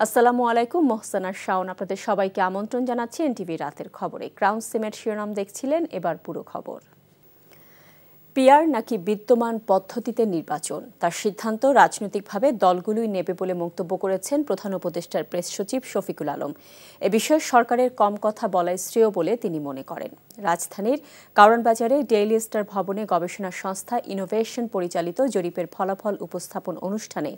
আসসালামু আলাইকুম, মোহসানা শাওন আপনাদের সবাইকে আমন্ত্রণ জানাচ্ছি এনটিভি রাতের খবরে। ক্রাউন সিমের শিরোনাম দেখছিলেন, এবার পুরো খবর। পিআর নাকি বিদ্যমান পদ্ধতিতে নির্বাচন, তার সিদ্ধান্ত রাজনৈতিকভাবে দলগুলোই নেবে বলে মন্তব্য করেছেন প্রধান উপদেষ্টার প্রেস সচিব শফিকুল আলম। এ বিষয়ে সরকারের কম কথা বলাই শ্রেয় বলে তিনি মনে করেন। রাজধানীর কারওয়ান বাজারে ডেইলি স্টার ভবনে গবেষণা সংস্থা ইনোভেশন পরিচালিত জরিপের ফলাফল উপস্থাপন অনুষ্ঠানে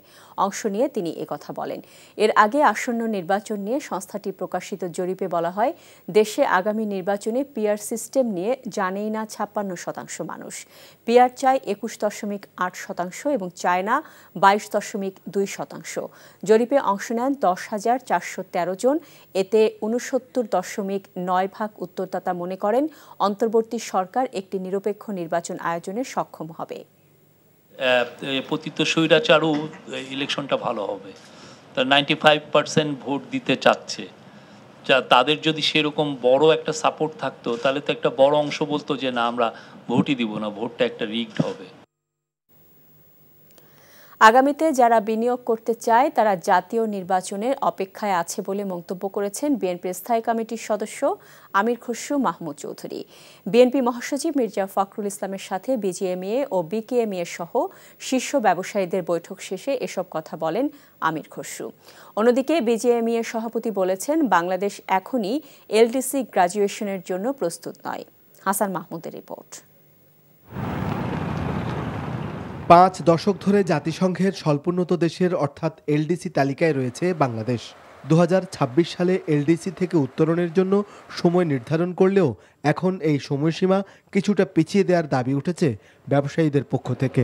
অংশ নিয়ে তিনি একথা বলেন। এর আগে আসন্ন নির্বাচন নিয়ে সংস্থাটি প্রকাশিত জরিপে বলা হয়, দেশে আগামী নির্বাচনে পিআর সিস্টেম নিয়ে জানেই না ৫৬% মানুষ। পিআর চায় ২১.৮% এবং চায় না ২২.২%। জরিপে অংশ নেন ১০,৪১৩ জন। এতে ৬৯.৯% উত্তরদাতা মনে করেন অন্তর্বর্তী সরকার একটি নিরপেক্ষ নির্বাচন আয়োজনে সক্ষম হবে। পতিত স্বৈরাচারও ইলেকশনটা ভালো হবে। 95% ভোট দিতে চাচ্ছে। তাদের যদি সেরকম বড় একটা সাপোর্ট থাকতো, তাহলে তো একটা বড় অংশ বলতো যে না, আমরা ভোটই দিব না, ভোটটা একটা রিগড হবে। আগামীতে যারা বিনিয়োগ করতে চায় তারা জাতীয় নির্বাচনের অপেক্ষায় আছে বলে মন্তব্য করেছেন বিএনপির স্থায়ী কমিটির সদস্য আমির খসরু মাহমুদ চৌধুরী। বিএনপি মহাসচিব মির্জা ফখরুল ইসলামের সাথে বিজিএমইএ ও বিকেএমইএ সহ শীর্ষ ব্যবসায়ীদের বৈঠক শেষে এসব কথা বলেন আমির খসরু। অন্যদিকে বিজিএমইএ সভাপতি বলেছেন, বাংলাদেশ এখনই এলডিসি গ্র্যাজুয়েশনের জন্য প্রস্তুত নয়। হাসান মাহমুদের রিপোর্ট। ৫ দশক ধরে জাতিসংঘের স্বল্পোন্নত দেশের অর্থাৎ এলডিসি তালিকায় রয়েছে বাংলাদেশ। ২০২৬ সালে এলডিসি থেকে উত্তরণের জন্য সময় নির্ধারণ করলেও এখন এই সময়সীমা কিছুটা পিছিয়ে দেওয়ার দাবি উঠেছে ব্যবসায়ীদের পক্ষ থেকে।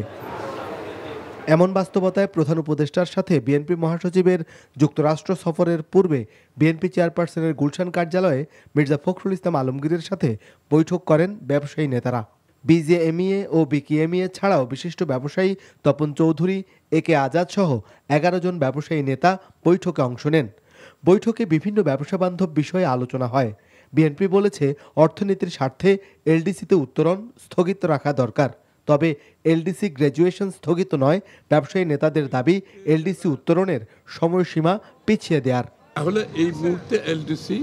এমন বাস্তবতায় প্রধান উপদেষ্টার সাথে বিএনপি মহাসচিবের যুক্তরাষ্ট্র সফরের পূর্বে বিএনপি চেয়ারপারসনের গুলশান কার্যালয়ে মির্জা ফখরুল ইসলাম আলমগীরের সাথে বৈঠক করেন ব্যবসায়ী নেতারা। বিজিএমইএ ও বিকেএমইএ ছাড়াও বিশিষ্ট ব্যবসায়ী তপন চৌধুরী, একে আজাদ সহ ১১ জন ব্যবসায়ী নেতা বৈঠকে অংশ নেন। বৈঠকে বিভিন্ন ব্যবসা বান্ধব বিষয়ে আলোচনা হয়। বিএনপি বলেছে, অর্থনীতির স্বার্থে এলডিসিতে উত্তরণ স্থগিত রাখা দরকার। তবে এলডিসি গ্র্যাজুয়েশন স্থগিত নয়। ব্যবসায়ী নেতাদের দাবি, এলডিসি উত্তরণের সময়সীমা পিছিয়ে দেওয়ার। তাহলে এই মুহূর্তে এলডিসি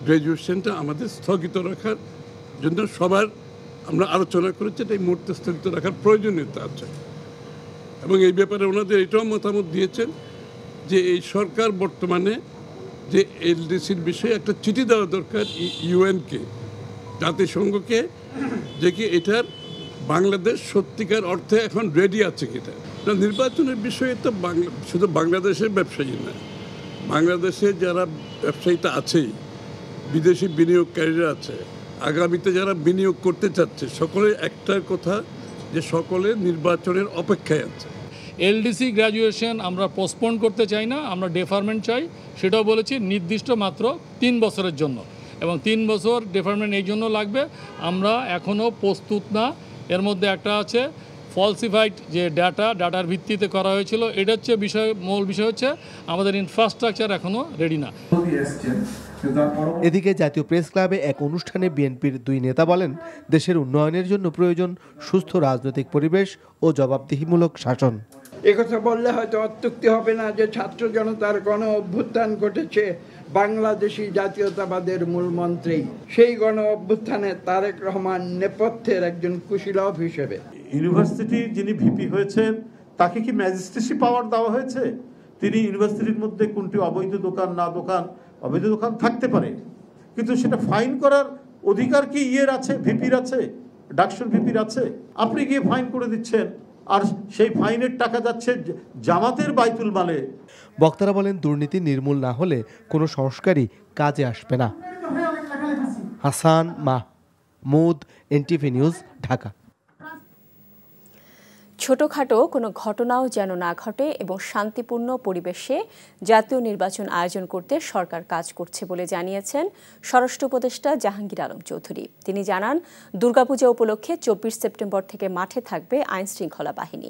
গ্র্যাজুয়েশনটা আমাদের স্থগিত রাখার জন্য সবার আমরা আলোচনা করেছি। এই মুহূর্তে স্থগিত রাখার প্রয়োজনীয়তা আছে এবং এই ব্যাপারে ওনাদের এটাও মতামত দিয়েছেন যে এই সরকার বর্তমানে যে এলডিসির বিষয়ে একটা চিঠি দেওয়া দরকার ইউএনকে, জাতিসংঘকে, যে কি এটার বাংলাদেশ সত্যিকার অর্থে এখন রেডি আছে কিনা। নির্বাচনের বিষয়ে তো শুধু বাংলাদেশের ব্যবসায়ী না, বাংলাদেশে যারা ব্যবসায়ীটা আছেই, বিদেশি বিনিয়োগকারীরা আছে, আগামীতে যারা বিনিয়োগ করতে চাচ্ছে, সকলের একটার কথা যে সকলে নির্বাচনের অপেক্ষায় আছে। এলডিসি গ্র্যাজুয়েশন আমরা পোস্টপোন করতে চাই না, আমরা ডেফারমেন্ট চাই। সেটাও বলেছি নির্দিষ্ট মাত্র ৩ বছরের জন্য, এবং 3 বছর ডেফারমেন্ট এই জন্য লাগবে, আমরা এখনও প্রস্তুত না। এর মধ্যে একটা আছে ফলসিফাইড যে ডাটার ভিত্তিতে করা হয়েছিল, এটা হচ্ছে মূল বিষয় হচ্ছে আমাদের ইনফ্রাস্ট্রাকচার এখনও রেডি না। এদিকে জাতীয় প্রেস ক্লাবে এক অনুষ্ঠানে বিএনপির ২ নেতা বলেন, দেশের উন্নয়নের জন্য প্রয়োজন সুস্থ রাজনৈতিক পরিবেশ ও জবাবদিহিমূলক শাসন। একথা বললে হয়তো অত্যুক্তি হবে না যে ছাত্র জনতার গণ অভ্যুত্থান ঘটেছে বাংলাদেশি জাতীয়তাবাদের মূলমন্ত্রেই। সেই গণ অভ্যুত্থানে তারেক রহমান নেপথ্যের একজন কুশীলব হিসেবে। ইউনিভার্সিটির যিনি ভিপি হয়েছেন তাকে কি ম্যাজিস্ট্রেসি পাওয়ার দেওয়া হয়েছে? তিনি ইউনিভার্সিটির মধ্যে কোনটি অবৈধ দোকান অবৈধ দোকান থাকতে পারে, কিন্তু সেটা ফাইন করার অধিকার কি আছে, ভিপির আছে, ডাকসুর ভিপির আছে? আপনি গিয়ে ফাইন করে দিচ্ছেন, আর সেই ফাইনের টাকা যাচ্ছে জামাতের বাইতুল মালে। বক্তারা বলেন, দুর্নীতি নির্মূল না হলে কোনো সংস্কারই কাজে আসবে না। Hasan Mahmud, NTV news, Dhaka. ছোটখাটো কোনো ঘটনাও যেন না ঘটে এবং শান্তিপূর্ণ পরিবেশে জাতীয় নির্বাচন আয়োজন করতে সরকার কাজ করছে বলে জানিয়েছেন স্বরাষ্ট্র উপদেষ্টা জাহাঙ্গীর আলম চৌধুরী। তিনি জানান, দুর্গাপূজা উপলক্ষে ২৪ সেপ্টেম্বর থেকে মাঠে থাকবে আইনশৃঙ্খলা বাহিনী।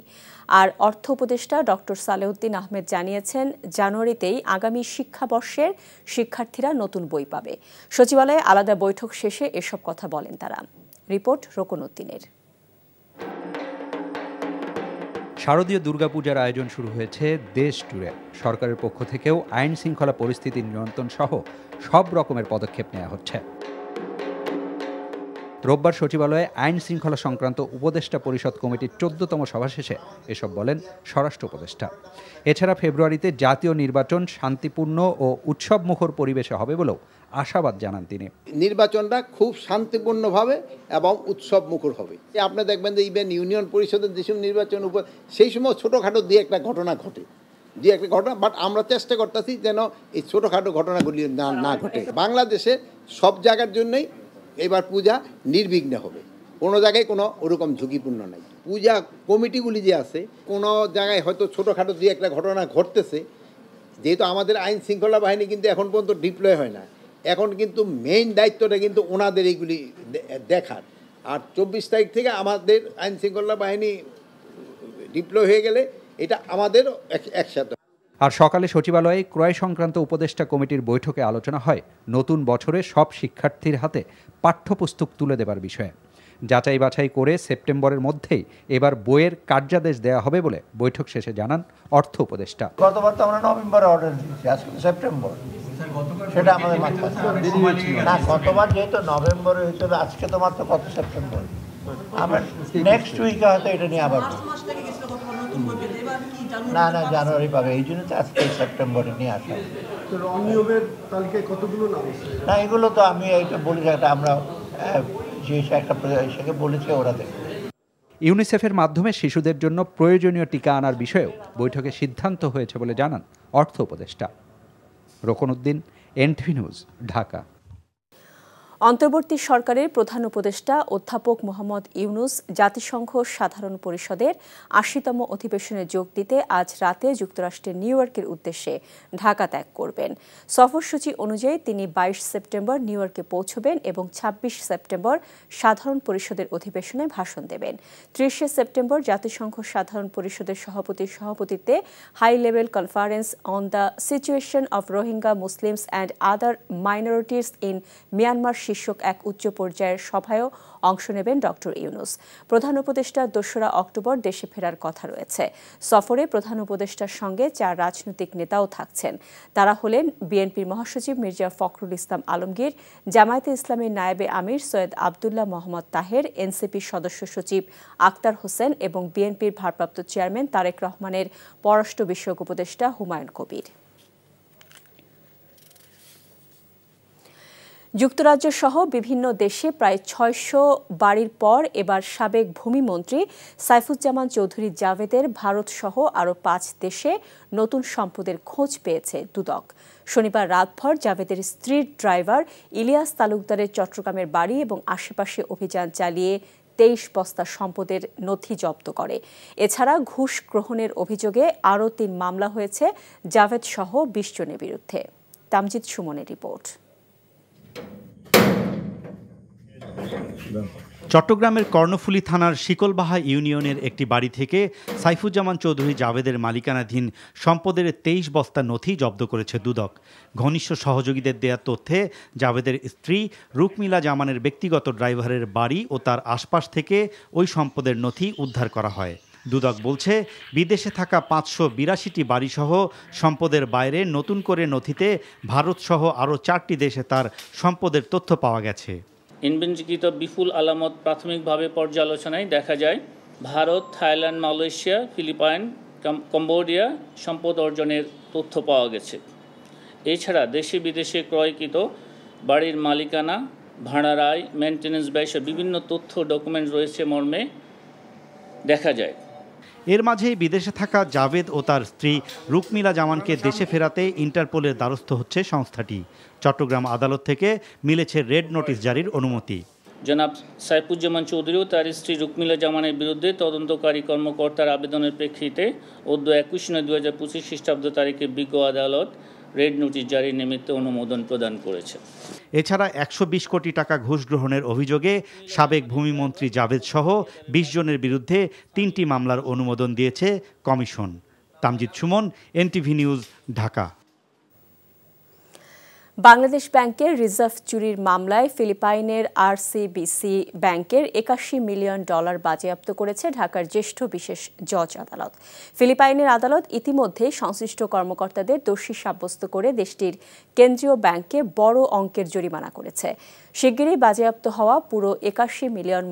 আর অর্থ উপদেষ্টা ডক্টর সালেউদ্দিন আহমেদ জানিয়েছেন, জানুয়ারিতেই আগামী শিক্ষাবর্ষের শিক্ষার্থীরা নতুন বই পাবে। সচিবালয়ে আলাদা বৈঠক শেষে এসব কথা বলেন তারা। রিপোর্ট রোকন উদ্দিনের। শারদীয় দুর্গাপূজার আয়োজন শুরু হয়েছে দেশ জুড়ে। সরকারের পক্ষ থেকেও আইন শৃঙ্খলা পরিস্থিতি নিয়ন্ত্রণ সহ সব রকমের পদক্ষেপ নেওয়া হচ্ছে। রোববার সচিবালয়ে আইন শৃঙ্খলা সংক্রান্ত উপদেষ্টা পরিষদ কমিটির 14তম সভা শেষে এসব বলেন স্বরাষ্ট্র উপদেষ্টা। এছাড়া ফেব্রুয়ারিতে জাতীয় নির্বাচন শান্তিপূর্ণ ও উৎসবমুখর পরিবেশে হবে বলেও আশাবাদ জানান তিনি। নির্বাচনটা খুব শান্তিপূর্ণভাবে এবং উৎসবমুখর হবে। আপনি দেখবেন যে ইভেন ইউনিয়ন পরিষদের যেসব নির্বাচন উপর সেই সময় ছোটোখাটো দিয়ে একটা ঘটনা ঘটে, বাট আমরা চেষ্টা করতেছি যেন এই ছোটোখাটো ঘটনাগুলি না ঘটে। বাংলাদেশে সব জায়গার জন্যই এবার পূজা নির্বিঘ্নে হবে, কোনো জায়গায় কোনো ওরকম ঝুঁকিপূর্ণ নাই। পূজা কমিটিগুলি যে আছে, কোনো জায়গায় হয়তো ছোটোখাটো দিয়ে একটা ঘটনা ঘটতেছে, যেহেতু আমাদের আইন শৃঙ্খলা বাহিনী কিন্তু এখন পর্যন্ত ডিপ্লয় হয় না, এখন কিন্তু মেইন দায়িত্বটা কিন্তু ওনাদের এইগুলি দেখার। আর 24 তারিখ থেকে আমাদের আইন শৃঙ্খলা বাহিনী ডিপ্লয় হয়ে গেলে এটা আমাদের একসাথে। আর সকালে সচিবালয়ে ক্রয় সংক্রান্ত উপদেষ্টা কমিটির বৈঠকে আলোচনা হয় নতুন বছরে সব শিক্ষার্থীর হাতে পাঠ্যপুস্তক তুলে দেবার বিষয়ে। যাচাই বাছাই করে সেপ্টেম্বরের মধ্যেই এবার বইয়ের কার্যাদেশ দেওয়া হবে বলে বৈঠক শেষে জানান অর্থ উপদেষ্টা। গতবার তো আমরা নভেম্বরে অর্ডার দিয়েছি, আজকে সেপ্টেম্বর, সেটা আমাদের মাথায় না। গতবার যেহেতু নভেম্বরে হয়েছিল, আজকে তো মাত্র কত সেপ্টেম্বর, আমরা নেক্সট উইকে হয়তো এটা নিয়ে আবার না জানুয়ারি পাবে, এই জন্য তো আজকে সেপ্টেম্বরে নিয়ে আসা। না এগুলো তো আমি এইটা বলি, একটা আমরা যে একটা বলেছি ওরা দেখবে। ইউনিসেফের মাধ্যমে শিশুদের জন্য প্রয়োজনীয় টিকা আনার বিষয়েও বৈঠকে সিদ্ধান্ত হয়েছে বলে জানান অর্থ উপদেষ্টা। Rokonuddin, NTV news, Dhaka. অন্তর্বর্তী সরকারের প্রধান উপদেষ্টা অধ্যাপক মোহাম্মদ ইউনুস জাতিসংঘ সাধারণ পরিষদের ৮০তম অধিবেশনে যোগ দিতে আজ রাতে যুক্তরাষ্ট্রের নিউ ইয়র্কের উদ্দেশ্যে ঢাকা ত্যাগ করবেন। সফরসূচি অনুযায়ী তিনি ২২ সেপ্টেম্বর নিউ ইয়র্কে পৌঁছবেন এবং ২৬ সেপ্টেম্বর সাধারণ পরিষদের অধিবেশনে ভাষণ দেবেন। ৩০ সেপ্টেম্বর জাতিসংঘ সাধারণ পরিষদের সভাপতির সভাপতিত্বে high level conference on the situation of Rohingya Muslims and other minorities in Myanmar শীর্ষক এক উচ্চ পর্যায়ের সভায়ও অংশ নেবেন ডক্টর ইউনুস। প্রধান উপদেষ্টার ২রা অক্টোবর দেশে ফেরার কথা রয়েছে। সফরে প্রধান উপদেষ্টার সঙ্গে ৪ রাজনৈতিক নেতাও থাকছেন। তারা হলেন বিএনপির মহাসচিব মির্জা ফখরুল ইসলাম আলমগীর, জামায়াতে ইসলামীর নায়েবে আমির সৈয়দ আবদুল্লাহ মোহাম্মদ তাহের, এনসিপির সদস্য সচিব আক্তার হোসেন এবং বিএনপির ভারপ্রাপ্ত চেয়ারম্যান তারেক রহমানের পররাষ্ট্র বিষয়ক উপদেষ্টা হুমায়ুন কবির। যুক্তরাজ্য সহ বিভিন্ন দেশে প্রায় ৬০০ বাড়ির পর এবার সাবেক ভূমিমন্ত্রী সাইফুজ্জামান চৌধুরী জাভেদের ভারত সহ আরও ৫ দেশে নতুন সম্পদের খোঁজ পেয়েছে দুদক। শনিবার রাতভর জাভেদের স্ত্রীর ড্রাইভার ইলিয়াস তালুকদারের চট্টগ্রামের বাড়ি এবং আশেপাশে অভিযান চালিয়ে ২৩ বস্তা সম্পদের নথি জব্দ করে। এছাড়া ঘুষ গ্রহণের অভিযোগে আরও ৩ মামলা হয়েছে জাভেদ সহ ২০ জনের বিরুদ্ধে। তামজিদ সুমনের রিপোর্ট। চট্টগ্রামের কর্ণফুলী থানার শিকলবাহা ইউনিয়নের একটি বাড়ি থেকে সাইফুজ্জামান চৌধুরী জাভেদের মালিকানাধীন সম্পদের ২৩ বস্তা নথি জব্দ করেছে দুদক। ঘনিষ্ঠ সহযোগীদের দেয়া তথ্যে জাভেদের স্ত্রী রুকমিলা জামানের ব্যক্তিগত ড্রাইভারের বাড়ি ও তার আশপাশ থেকে ওই সম্পদের নথি উদ্ধার করা হয়। দুদক বলছে, বিদেশে থাকা ৫৮২টি বাড়িসহ সম্পদের বাইরে নতুন করে নথিতে ভারতসহ আরও ৪টি দেশে তার সম্পদের তথ্য পাওয়া গেছে। ইনভেন্টরিকৃত বিপুল আলামত প্রাথমিকভাবে পর্যালোচনায় দেখা যায় Bharat, Thailand, Malaysia, Philippine, Cambodia সম্পদ অর্জনের তথ্য পাওয়া গেছে। এছাড়া দেশে বিদেশে ক্রয়কৃত বাড়ির মালিকানা, ভাড়ার আয়, মেনটেন্যান্স ব্যয় বিভিন্ন তথ্য ডকুমেন্ট রয়েছে মর্মে দেখা যায়। এর মাঝেই বিদেশে থাকা জাভেদ ও তার স্ত্রী রুকমিলা জামানকে দেশে ফেরাতে ইন্টারপোলের দ্বারস্থ হচ্ছে সংস্থাটি। চট্টগ্রাম আদালত থেকে মিলেছে রেড নোটিশ জারির অনুমতি। জনাব সাইফুজ্জামান চৌধুরী ও তার স্ত্রী রুকমিলা জামানের বিরুদ্ধে তদন্তকারী কর্মকর্তার আবেদনের প্রেক্ষিতে 21/9/2025 খ্রিস্টাব্দ তারিখে বিজ্ঞ আদালত রেড নোটিশ জারির নিমিত্তে অনুমোদন প্রদান করেছে। এছাড়া ১২০ কোটি টাকা ঘুষ গ্রহণের অভিযোগে সাবেক ভূমিমন্ত্রী জাভেদ সহ ২০ জনের বিরুদ্ধে ৩টি মামলার অনুমোদন দিয়েছে commission. Tamjid Suman, NTV news, Dhaka. Bangladesh ব্যাংকের রিজার্ভ চুরির মামলায় ফিলিপাইনের আরসিবিসি ব্যাংকের $81 মিলিয়ন বাজেয়াপ্ত করেছে ঢাকার জ্যেষ্ঠ বিশেষ জজ আদালত। ফিলিপাইনের আদালত ইতিমধ্যে সংশ্লিষ্ট কর্মকর্তাদের দোষী সাব্যস্ত করে দেশটির কেন্দ্রীয় ব্যাংকে বড় অঙ্কের জরিমানা করেছে। শিগগিরই বাজেয়াপ্ত হওয়া পুরো $81 মিলিয়ন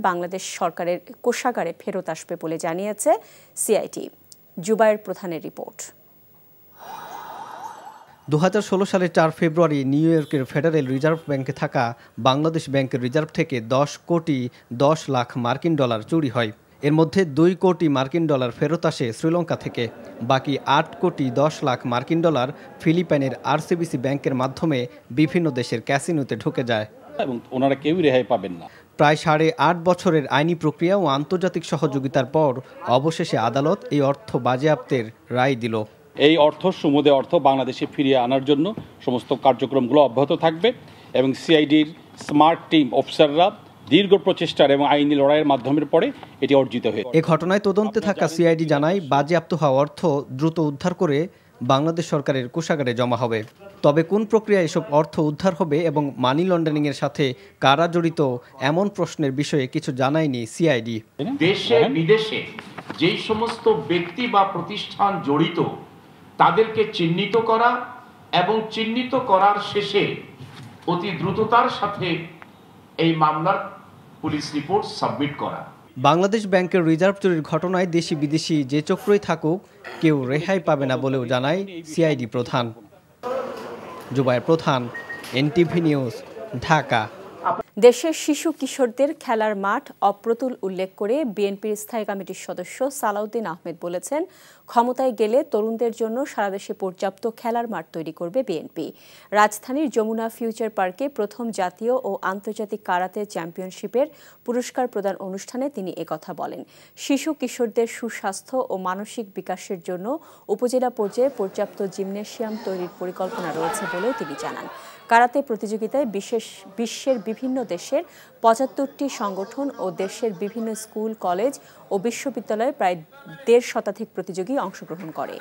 বাংলাদেশ সরকারের কোষাগারে ফেরত আসবে বলে জানিয়েছে সিআইডি। জুবায়ের প্রধানের রিপোর্ট। 2016 সালের 4 ফেব্রুয়ারি নিউ ইয়র্কের ফেডারেল রিজার্ভ ব্যাংকে থাকা বাংলাদেশ ব্যাংকের রিজার্ভ থেকে $10 কোটি 10 লাখ মার্কিন ডলার চুরি হয়। এর মধ্যে $2 কোটি মার্কিন ডলার ফেরত আসে শ্রীলঙ্কা থেকে। বাকি $8 কোটি 10 লাখ মার্কিন ডলার ফিলিপাইনের আরসিবিসি ব্যাংকের মাধ্যমে বিভিন্ন দেশের ক্যাসিনোতে ঢুকে যায় এবং ওনারা কেউই রেহাই পাবেন না। প্রায় 8.5 বছরের আইনি প্রক্রিয়া ও আন্তর্জাতিক সহযোগিতার পর অবশেষে আদালত এই অর্থ বাজেয়াপ্তের রায় দিল। এই অর্থ সুমুদে অর্থ বাংলাদেশে ফিরিয়ে আনার জন্য সমস্ত কার্যক্রমগুলো অব্যাহত থাকবে এবং সিআইডির স্মার্ট টিম অফিসাররা দীর্ঘ প্রচেষ্টার এবং আইনি লড়াইয়ের মাধ্যমের পরে এটি অর্জিত হয়েছে। এই ঘটনায় তদন্তে থাকা সিআইডি জানায় বাজেয়াপ্ত হওয়া অর্থ দ্রুত উদ্ধার করে বাংলাদেশ সরকারের কোষাগারে জমা হবে। তবে কোন প্রক্রিয়ায় এসব অর্থ উদ্ধার হবে এবং মানি লন্ডারিংয়ের সাথে কারা জড়িত এমন প্রশ্নের বিষয়ে কিছু জানায়নি সিআইডি। দেশে বিদেশে যেই সমস্ত ব্যক্তি বা প্রতিষ্ঠান জড়িত তাদেরকে চিহ্নিত করা এবং চিহ্নিত করার শেষে অতি দ্রুততার সাথে এই মামলার পুলিশ রিপোর্ট সাবমিট করা। বাংলাদেশ ব্যাংকের রিজার্ভ চুরির ঘটনায় দেশি বিদেশি যে চক্রই থাকুক কেউ রেহাই পাবে না বলেও জানায় সিআইডি প্রধান। জুবায়ের প্রধান, এনটিভি নিউজ, ঢাকা। দেশের শিশু কিশোরদের খেলার মাঠ অপ্রতুল উল্লেখ করে বিএনপির স্থায়ী কমিটির সদস্য সালাউদ্দিন আহমেদ বলেছেন, ক্ষমতায় গেলে তরুণদের জন্য সারা দেশে পর্যাপ্ত খেলার মাঠ তৈরি করবে বিএনপি। রাজধানীর যমুনা ফিউচার পার্কে প্রথম জাতীয় ও আন্তর্জাতিক কারাতে চ্যাম্পিয়নশিপের পুরস্কার প্রদান অনুষ্ঠানে তিনি একথা বলেন। শিশু কিশোরদের সুস্বাস্থ্য ও মানসিক বিকাশের জন্য উপজেলা পর্যায়ে পর্যাপ্ত জিমনেশিয়াম তৈরির পরিকল্পনা রয়েছে বলেও তিনি জানান। কারাতে প্রতিযোগিতায় বিশ্বের বিভিন্ন দেশের 75টি সংগঠন ও দেশের বিভিন্ন স্কুল, কলেজ ও বিশ্ববিদ্যালয়ে প্রায় 1.5 শতাধিক প্রতিযোগী অংশগ্রহণ করে।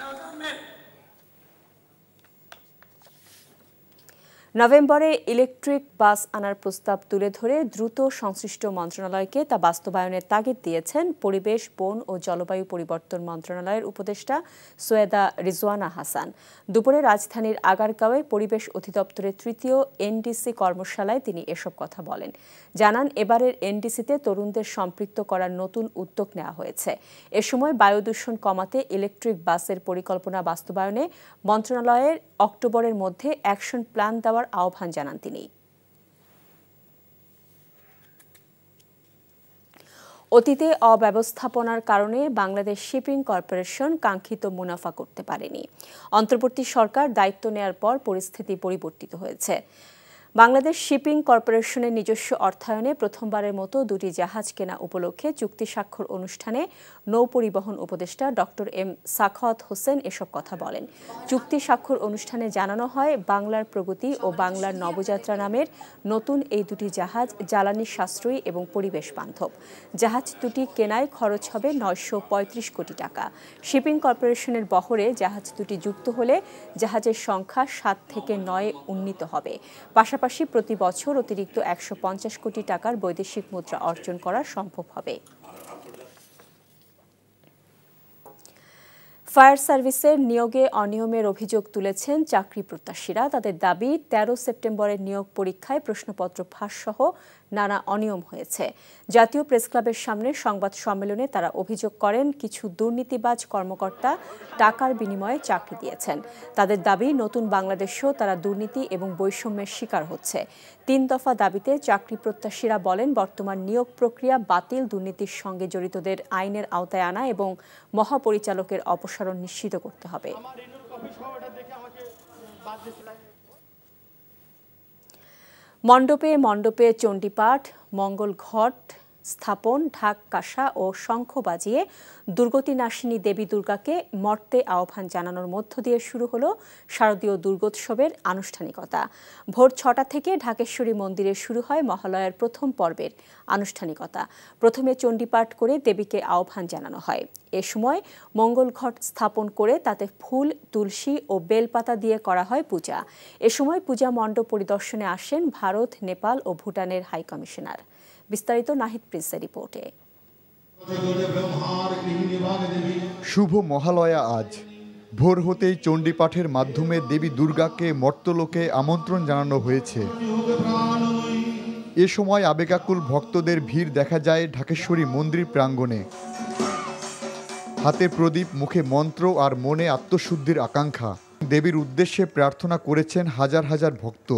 নভেম্বরে ইলেকট্রিক বাস আনার প্রস্তাব তুলে ধরে দ্রুত সংশ্লিষ্ট মন্ত্রণালয়কে তা বাস্তবায়নের তাগিদ দিয়েছেন পরিবেশ, বন ও জলবায়ু পরিবর্তন মন্ত্রণালয়ের উপদেষ্টা সৈয়দা রিজওয়ানা হাসান। দুপুরে রাজধানীর আগারগাঁওয়ে পরিবেশ অধিদপ্তরের তৃতীয় এনডিসি কর্মশালায় তিনি এসব কথা বলেন। জানান, এবারের এনডিসিতে তরুণদের সম্পৃক্ত করার নতুন উদ্যোগ নেওয়া হয়েছে। এ সময় বায়ু দূষণ কমাতে ইলেকট্রিক বাসের পরিকল্পনা বাস্তবায়নে মন্ত্রণালয়ের অক্টোবরের মধ্যে অ্যাকশন প্ল্যান দেওয়ার আহ্বান জানান তিনি। অতীতে অব্যবস্থাপনার কারণে বাংলাদেশ শিপিং কর্পোরেশন কাঙ্ক্ষিত মুনাফা করতে পারেনি। অন্তর্বর্তী সরকার দায়িত্ব নেয়ার পর পরিস্থিতি পরিবর্তিত হয়েছে। বাংলাদেশ শিপিং কর্পোরেশনের নিজস্ব অর্থায়নে প্রথমবারের মতো 2টি জাহাজ কেনা উপলক্ষে চুক্তি স্বাক্ষর অনুষ্ঠানে নৌপরিবহন উপদেষ্টা ডক্টর এম সাখাওয়াত হোসেন এসব কথা বলেন। চুক্তি স্বাক্ষর অনুষ্ঠানে জানানো হয়, বাংলার প্রগতি ও বাংলার নবযাত্রা নামের নতুন এই 2টি জাহাজ জ্বালানি সাশ্রয়ী এবং পরিবেশ বান্ধব। জাহাজ দুটি কেনায় খরচ হবে 935 কোটি টাকা। শিপিং কর্পোরেশনের বহরে জাহাজ দুটি যুক্ত হলে জাহাজের সংখ্যা 7 থেকে 9 উন্নীত হবে। পাশাপাশি প্রতি বছর অতিরিক্ত 150 কোটি টাকার বৈদেশিক মুদ্রা অর্জন করা সম্ভব হবে। ফায়ার সার্ভিসের নিয়োগে অনিয়মের অভিযোগ তুলেছেন চাকরি প্রত্যাশীরা। তাদের দাবি, 13 সেপ্টেম্বরের নিয়োগ পরীক্ষায় প্রশ্নপত্র ফাঁস সহ নানা অনিয়ম হয়েছে। জাতীয় প্রেসক্লাবের সামনে সংবাদ সম্মেলনে তারা অভিযোগ করেন, কিছু দুর্নীতিবাজ কর্মকর্তা টাকার বিনিময়ে চাকরি দিয়েছেন। তাদের দাবি, নতুন বাংলাদেশেও তারা দুর্নীতি এবং বৈষম্যের শিকার হচ্ছে। 3 দফা দাবিতে চাকরি প্রত্যাশীরা বলেন, বর্তমান নিয়োগ প্রক্রিয়া বাতিল, দুর্নীতির সঙ্গে জড়িতদের আইনের আওতায় আনা এবং মহাপরিচালকের অপসারণ নিশ্চিত করতে হবে। মণ্ডপে মণ্ডপে চণ্ডীপাঠ, মঙ্গল ঘট, স্থাপন, ঢাক কাঁসা ও শঙ্খ বাজিয়ে দুর্গতিনাশিনী দেবী দুর্গাকে মর্তে আহ্বান জানানোর মধ্য দিয়ে শুরু হলো শারদীয় দুর্গোৎসবের আনুষ্ঠানিকতা। ভোর ৬টা থেকে ঢাকেশ্বরী মন্দিরে শুরু হয় মহালয়ার প্রথম পর্বের আনুষ্ঠানিকতা। প্রথমে চণ্ডীপাঠ করে দেবীকে আহ্বান জানানো হয়। এ সময় মঙ্গল ঘট স্থাপন করে তাতে ফুল, তুলসী ও বেলপাতা দিয়ে করা হয় পূজা। এ সময় পূজা মণ্ডপ পরিদর্শনে আসেন ভারত, নেপাল ও ভুটানের হাইকমিশনার। বিস্তারিত নাহিদ প্রিন্সের রিপোর্টে। শুভ মহালয়া আজ ভোর হতেই চণ্ডীপাঠের মাধ্যমে দেবী দুর্গাকে মর্তলোকে আমন্ত্রণ জানানো হয়েছে। এ সময় আবেগাকুল ভক্তদের ভিড় দেখা যায় ঢাকেশ্বরী মন্দির প্রাঙ্গণে। হাতে প্রদীপ, মুখে মন্ত্র আর মনে আত্মশুদ্ধির আকাঙ্ক্ষা। দেবীর উদ্দেশ্যে প্রার্থনা করেছেন হাজার হাজার ভক্ত।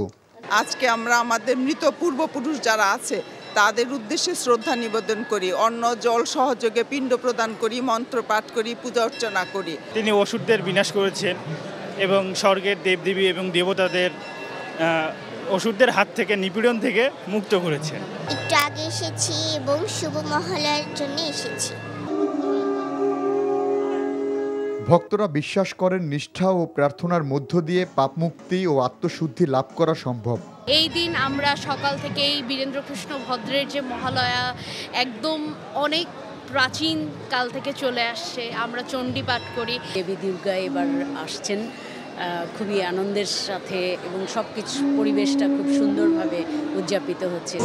আজকে আমরা আমাদের মৃত পূর্বপুরুষ যারা আছে তাদের উদ্দেশ্যে শ্রদ্ধা নিবেদন করি, অন্ন জল সহযোগে পিণ্ড প্রদান করি, মন্ত্র পাঠ করি, পূজা অর্চনা করি। তিনি অসুরদের বিনাশ করেছেন এবং স্বর্গের দেবদেবী এবং দেবতাদের অসুরদের হাত থেকে, নিপীড়ন থেকে মুক্ত করেছেন। একটু আগে এসেছি এবং শুভ মহালয়ার জন্য এসেছি। ভক্তরা বিশ্বাস করেন নিষ্ঠা ও প্রার্থনার মধ্য দিয়ে পাপমুক্তি ও আত্মশুদ্ধি লাভ করা সম্ভব। এই দিন আমরা সকাল থেকেই বীরেন্দ্রকৃষ্ণ ভদ্রের যে মহালয়া একদম অনেক প্রাচীন কাল থেকে চলে আসছে, আমরা চণ্ডী পাঠ করি। দেবী দুর্গা এবার আসছেন খুবই আনন্দের সাথে এবং সবকিছু পরিবেশটা খুব সুন্দরভাবে উদযাপিত হচ্ছে।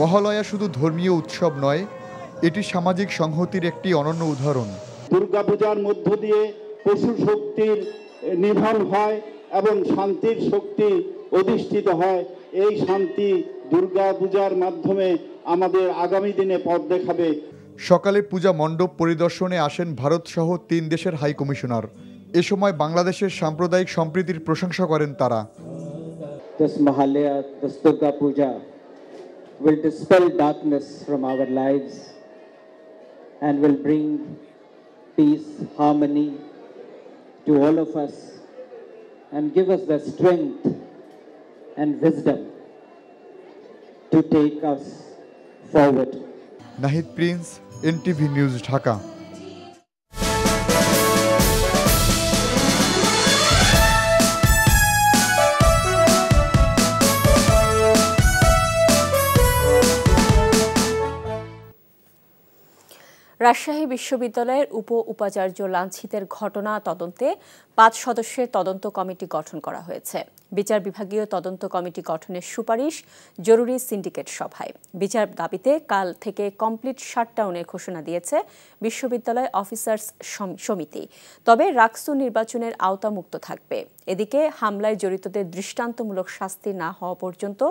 মহালয়া শুধু ধর্মীয় উৎসব নয়, এটি সামাজিক সংহতির একটি অনন্য উদাহরণ। দুর্গাপূজার মধ্য দিয়ে পশু শক্তির নিধন হয় এবং শান্তির শক্তি অধিষ্ঠিত হয়। এই শান্তি দুর্গাপূজার মাধ্যমে আমাদের আগামী দিনে পথ দেখাবে। সকালে পূজা মণ্ডপ পরিদর্শনে আসেন ভারত সহ 3 দেশের হাই কমিশনার। এ সময় বাংলাদেশের সাম্প্রদায়িক সম্প্রীতির প্রশংসা করেন তারা। will dispel darkness from our lives and will bring peace, harmony to all of us and give us the strength and wisdom to take us forward. Nahid Prince, NTV News, Dhaka. Rajshahi বিশ্ববিদ্যালয়ের উপাচার্য লাঞ্ছিতের ঘটনা তদন্তে 5 সদস্যের তদন্ত committee গঠন করা হয়েছে। বিচার বিভাগীয় তদন্ত কমিটি গঠনের সুপারিশ জরুরি সিন্ডিকেট সভায়। বিচার দাবিতে কাল থেকে কমপ্লিট শাটডাউনের ঘোষণা দিয়েছে বিশ্ববিদ্যালয় অফিসার্স সমিতি। তবে রাকসু নির্বাচনের আওতামুক্ত থাকবে। এদিকে হামলায় জড়িতদের দৃষ্টান্তমূলক শাস্তি না হওয়া পর্যন্ত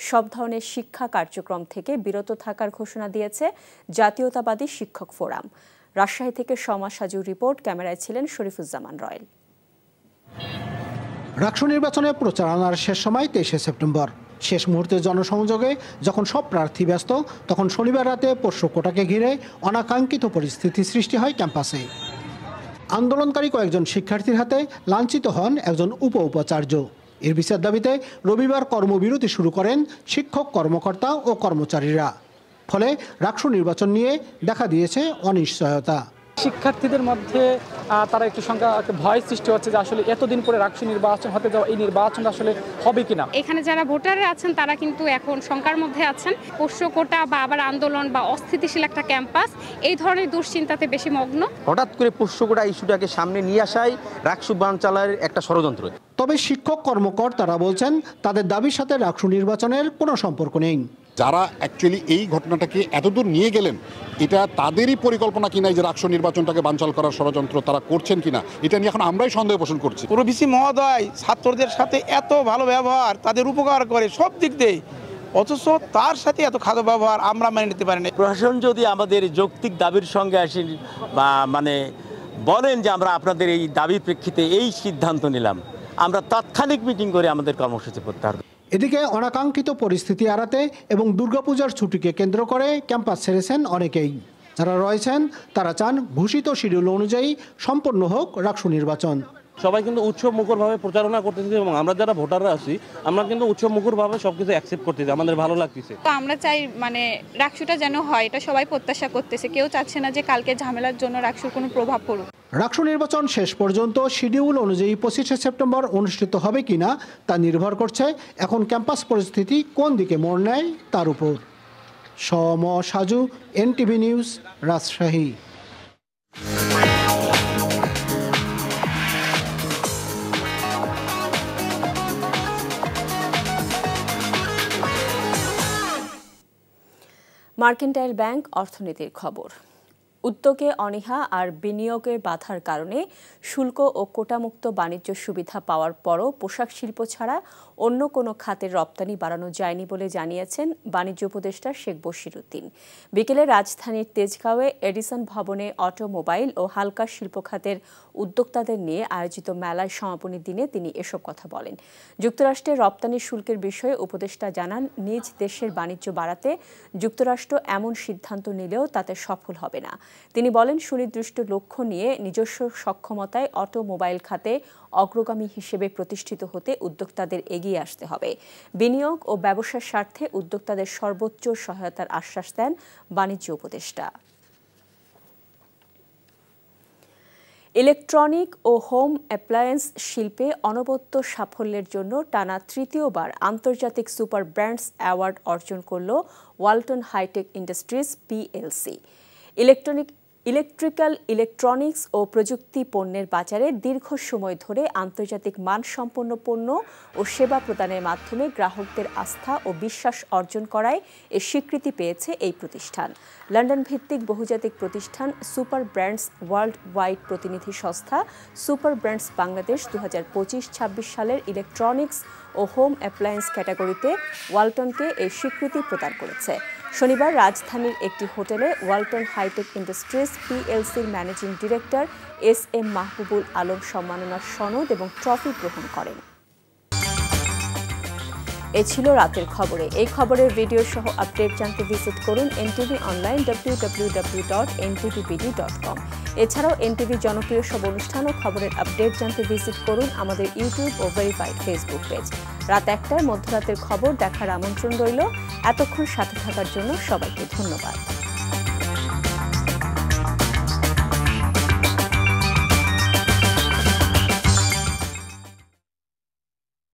সব ধরনের শিক্ষা কার্যক্রম থেকে বিরত থাকার ঘোষণা দিয়েছে জাতীয়তাবাদী শিক্ষক ফোরাম। রাজশাহী থেকে সমাজ সাজুর রিপোর্ট, ক্যামেরায় ছিলেন শরীফুজ্জামান রয়েল। রাকসু নির্বাচনে প্রচারণার শেষ সময় 23শে সেপ্টেম্বর। শেষ মুহূর্তে জনসংযোগে যখন সব প্রার্থী ব্যস্ত, তখন শনিবার রাতে পোষ্য কোটাকে ঘিরে অনাকাঙ্ক্ষিত পরিস্থিতি সৃষ্টি হয় ক্যাম্পাসে। আন্দোলনকারী কয়েকজন শিক্ষার্থীর হাতে লাঞ্ছিত হন একজন উপাচার্য। এর বিচার দাবিতে রবিবার কর্মবিরতি শুরু করেন শিক্ষক, কর্মকর্তা ও কর্মচারীরা। ফলে রাকসু নির্বাচন নিয়ে দেখা দিয়েছে অনিশ্চয়তা। শিক্ষার্থীদের মধ্যে তারা একটু সংখ্যা ভয় সৃষ্টি হচ্ছে যে আসলে এতদিন পরে রাকসু নির্বাচন হতে যাওয়া, এই নির্বাচন আসলে হবে কিনা। এখানে যারা ভোটাররা আছেন তারা কিন্তু এখন শঙ্কার মধ্যে আছেন। পোষ্য কোটা বা আবার আন্দোলন বা অস্থিতিশীল একটা ক্যাম্পাস, এই ধরনের দুশ্চিন্তাতে বেশি মগ্ন। হঠাৎ করে পোষ্য কোটা ইস্যুটাকে সামনে নিয়ে আসাই রাকসু বানচালের একটা ষড়যন্ত্র। তবে শিক্ষক কর্মকর্তারা বলছেন তাদের দাবির সাথে রাকসু নির্বাচনের কোনো সম্পর্ক নেই। যারা অ্যাকচুয়ালি এই ঘটনাটাকে এতদূর নিয়ে গেলেন, এটা তাদেরই পরিকল্পনা কিনা যে রাকসু নির্বাচনটাকে বানচাল করার ষড়যন্ত্র তারা করছেন কিনা, এটা নিয়ে এখন আমরাই সন্দেহ পোষণ করছি। প্রভিসি মহোদয় ছাত্রদের সাথে এত ভালো ব্যবহার, তাদের উপকার করে সব দিক দিয়ে, অথচ তার সাথে এত খারাপ ব্যবহার আমরা মেনে নিতে পারি না। প্রশাসন যদি আমাদের যৌক্তিক দাবির সঙ্গে আসেন বা বলেন যে আমরা আপনাদের এই দাবির প্রেক্ষিতে এই সিদ্ধান্ত নিলাম, আমরা তাৎক্ষণিক মিটিং করে আমাদের কর্মসূচি প্রত্যাহার। এদিকে অনাকাঙ্ক্ষিত পরিস্থিতি এড়াতে এবং দুর্গাপূজার ছুটিকে কেন্দ্র করে ক্যাম্পাস ছেড়েছেন অনেকেই। যারা রয়েছেন তারা চান ঘোষিত শিডিউল অনুযায়ী সম্পন্ন হোক রাকসু নির্বাচন। সবাই কিন্তু উৎসব মুখরভাবে প্রচারণা করতেছে এবং আমরা যারা ভোটাররা আছি আমরা কিন্তু উৎসব মুখরভাবে সবকিছু অ্যাকসেপ্ট করতেছি, আমাদের ভালো লাগতেছে। তো আমরা চাই মানে রাকসুটা যেন হয়, এটা সবাই প্রত্যাশা করতেছে, কেউ চাচ্ছে না যে কালকে ঝামেলার জন্য রাকসুর কোনো প্রভাব পড়ুক। রাকসু নির্বাচন শেষ পর্যন্ত শিডিউল অনুযায়ী 25শে সেপ্টেম্বর অনুষ্ঠিত হবে কিনা তা নির্ভর করছে এখন ক্যাম্পাস পরিস্থিতি কোন দিকে মোড় নেয় তার উপর। সম Saju, NTV news, Rajshahi. Mercantile bank অর্থনীতির খবর। উদ্যোগে অনীহা আর বিনিয়োগে বাধার কারণে শুল্ক ও কোটামুক্ত বাণিজ্য সুবিধা পাওয়ার পরও পোশাক শিল্প ছাড়া অন্য কোনো খাতের রপ্তানি বাড়ানো যায়নি বলে জানিয়েছেন বাণিজ্য উপদেষ্টা শেখ বশির উদ্দিন। বিকেলে রাজধানীর তেজগাঁওয়ে এডিসন ভবনে অটোমোবাইল ও হালকা শিল্প খাতের উদ্যোক্তাদের নিয়ে আয়োজিত মেলায় সমাপনী দিনে তিনি এসব কথা বলেন। যুক্তরাষ্ট্রের রপ্তানি শুল্কের বিষয়ে উপদেষ্টা জানান, নিজ দেশের বাণিজ্য বাড়াতে যুক্তরাষ্ট্র এমন সিদ্ধান্ত নিলেও তাতে সফল হবে না। তিনি বলেন, সুনির্দিষ্ট লক্ষ্য নিয়ে নিজস্ব সক্ষমতায় অটোমোবাইল খাতে অগ্রগামী হিসেবে প্রতিষ্ঠিত হতে উদ্যোক্তাদের এগিয়ে আসতে হবে। বিনিয়োগ ও ব্যবসার স্বার্থে উদ্যোক্তাদের সর্বোচ্চ সহায়তার আশ্বাস দেন বাণিজ্য উপদেষ্টা। ইলেকট্রনিক ও হোম অ্যাপ্লায়েন্স শিল্পে অনবদ্য সাফল্যের জন্য টানা তৃতীয়বার আন্তর্জাতিক সুপার ব্র্যান্ডস অ্যাওয়ার্ড অর্জন করল Walton hitech industries PLC. Electrical, electronics ও প্রযুক্তি পণ্যের বাজারে দীর্ঘ সময় ধরে আন্তর্জাতিক মানসম্পন্ন পণ্য ও সেবা প্রদানের মাধ্যমে গ্রাহকদের আস্থা ও বিশ্বাস অর্জন করায় এর স্বীকৃতি পেয়েছে এই প্রতিষ্ঠান। লন্ডন ভিত্তিক বহুজাতিক প্রতিষ্ঠান সুপার ব্র্যান্ডস ওয়ার্ল্ড ওয়াইড প্রতিনিধি সংস্থা সুপার ব্র্যান্ডস বাংলাদেশ 2025-26 সালের ইলেকট্রনিক্স ও হোম অ্যাপ্লায়েন্স ক্যাটাগরিতে ওয়ালটনকে এই স্বীকৃতি প্রদান করেছে। শনিবার রাজধানীর একটি হোটেলে ওয়ালটন হাইটেক ইন্ডাস্ট্রিজ পিএলসির managing director SM Mahbubul Alam সম্মাননার সনদ এবং ট্রফি গ্রহণ করেন। এ ছিল রাতের খবরে। এই খবরের ভিডিও সহ আপডেট জানতে ভিজিট করুন এনটিভি অনলাইন www.ntvbd.com। এছাড়াও এনটিভি জনপ্রিয় সব অনুষ্ঠান ও খবরের আপডেট জানতে ভিজিট করুন আমাদের ইউটিউব ও ভেরিফাইড ফেসবুক পেজ। রাত 1টায় মধ্যরাতের খবর দেখার আমন্ত্রণ রইল। এতক্ষণ সাথে থাকার জন্য সবাইকে ধন্যবাদ।